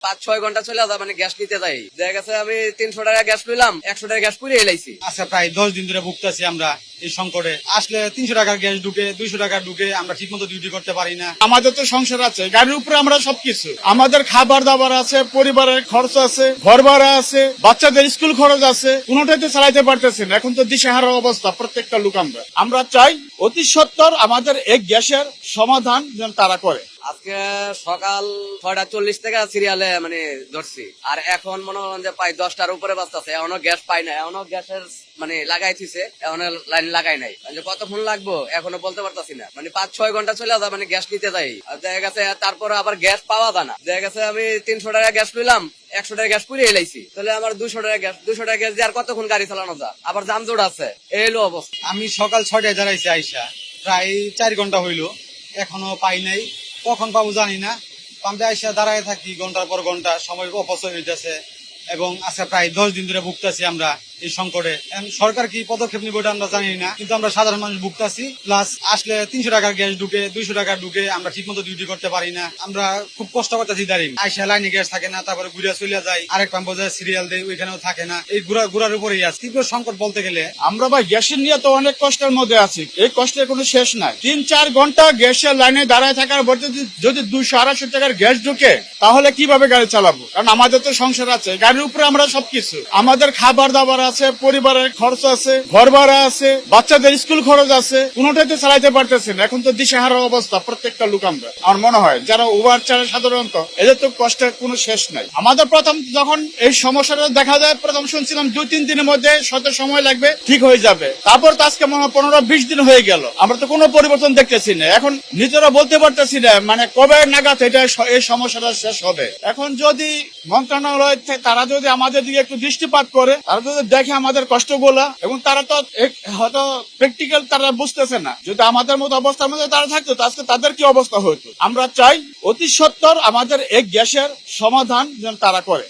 5-6 ঘন্টা চলে আসা মানে গ্যাস নিতে যাই, দেখা গেছে আমি 300 টাকা গ্যাস পেলাম, 100 টাকা গ্যাস পুড়িয়ে এলাইছি। আচ্ছা, প্রায় 10 দিন ধরে ভুগতেছি আমরা এই সংকটে। আসলে 300 টাকার গ্যাস ঢুকে, 200 টাকা ঢুকে, আমরা ঠিক মতো ডিউটি করতে পারি না। আমাদের তো সংসার আছে, গাড়ির উপরে আমরা সবকিছু, আমাদের খাবার দাবার আছে, পরিবারের খরচ আছে, ঘর ভাড়া আছে, বাচ্চাদের স্কুল খরচ আছে, কোনোটাই তো চালাইতে পারতেছি না। এখন তো দিশেহারা অবস্থা প্রত্যেকটা লোক। আমরা চাই অতি সত্বর আমাদের এই গ্যাসের সমাধান যেন তারা করে। আজকে সকাল 6:40 থেকে সিরিয়ালে মানে ধরছি, আর এখন মনে হয় যে প্রায় 10টার উপরে বাজতেছে, এখনো গ্যাস পাই না, এখনো গ্যাসের মানে লাগাই থিছে, এখনো লাইন লাগাই নাই। কতক্ষণ লাগবো এখনো বলতে পারতাছি না, মানে 5-6 ঘন্টা চলে আসা মানে গ্যাস নিতে যাই, আর দেখা গেছে তারপর আবার গ্যাস পাওয়া যায় না। দেখা গেছে আমি 300 টাকা গ্যাস পেলাম, 100 টাকা গ্যাস পুড়িয়ে এলাইছি, তাহলে আমার 200 টাকা গ্যাস দিয়ে আর কতক্ষণ গাড়ি চালানো যায়, আবার জামজোট আছে, এই হলো অবস্থা। আমি সকাল 6টায় দাঁড়াইছি আইসা, প্রায় 4 ঘন্টা হইলো, এখনো পাই নাই। কখন পাবো জানি না। পাম্পে আইসা দাঁড়ায় থাকি ঘন্টার পর ঘন্টা, সময় অপচয় হইতেছে। এবং আজকে প্রায় 10 দিন ধরে ভুগতেছি আমরা এই সংকটে। সরকার কি পদক্ষেপ নিবে আমরা জানি না, কিন্তু আমরা সাধারণ মানুষ ভুগতেছি। প্লাস আসলে 300 টাকার গ্যাস ঢুকে, 200 টাকা ঢুকে, আমরা ঠিক মতো ডিউটি করতে পারি না। আমরা খুব কষ্ট করতেছি দাঁড়িয়ে। আইসা লাইনে গ্যাস থাকে না, তারপরে ঘুরে চলে যায়, আরেক পাম্প যায় সিরিয়াল দেয়, ওইখানেও থাকে না। এই ঘুরার উপরেই আছে তীব্র সংকট বলতে গেলে। আমরা ভাই গ্যাসের নিয়ে তো অনেক কষ্টের মধ্যে আছি, এই কষ্টের কোনো শেষ নাই। 3-4 ঘন্টা গ্যাসের লাইনে দাঁড়ায় থাকার পর যদি 200-250 টাকার গ্যাস ঢুকে, তাহলে কিভাবে গাড়ি চালাবো? কারণ আমাদের তো সংসার আছে, গাড়ির উপরে আমরা সবকিছু, আমাদের খাবার দাবার আছে, পরিবারের খরচ আছে, ঘর ভাড়া আছে, বাচ্চাদের স্কুল খরচ আছে, কোনোটাই তো চালাইতে পারতেছি না। এখন তো দিশেহারা অবস্থা প্রত্যেকটা লোক। আমার মনে হয় যারা উবার চালায় সাধারণত, এদের তো কষ্টের কোনো শেষ নাই। আমাদের প্রথম যখন এই সমস্যাটা দেখা যায়, প্রথম শুনছিলাম 2-3 দিনের মধ্যে হয়তো সময় লাগবে, ঠিক হয়ে যাবে। তারপর তো আজকে মনে হয় 15-20 দিন হয়ে গেল, আমরা তো কোনো পরিবর্তন দেখতেছি না। এখন নিজেরা বলতে পারতেছি না মানে কবে নাগাদ এটা এই সমস্যাটা শেষ হবে। এখন যদি মন্ত্রণালয় তারা যদি আমাদের দিকে একটু দৃষ্টিপাত করে, তারা যদি দেখে আমাদের কষ্টগুলা, এবং তারা তো হয়তো প্র্যাকটিক্যাল তারা বুঝতেছে না। যদি আমাদের মতো অবস্থার মধ্যে তারা থাকতো, আজকে তাদের কি অবস্থা হতো? আমরা চাই অতি সত্বর আমাদের এই গ্যাসের সমাধান যেন তারা করে।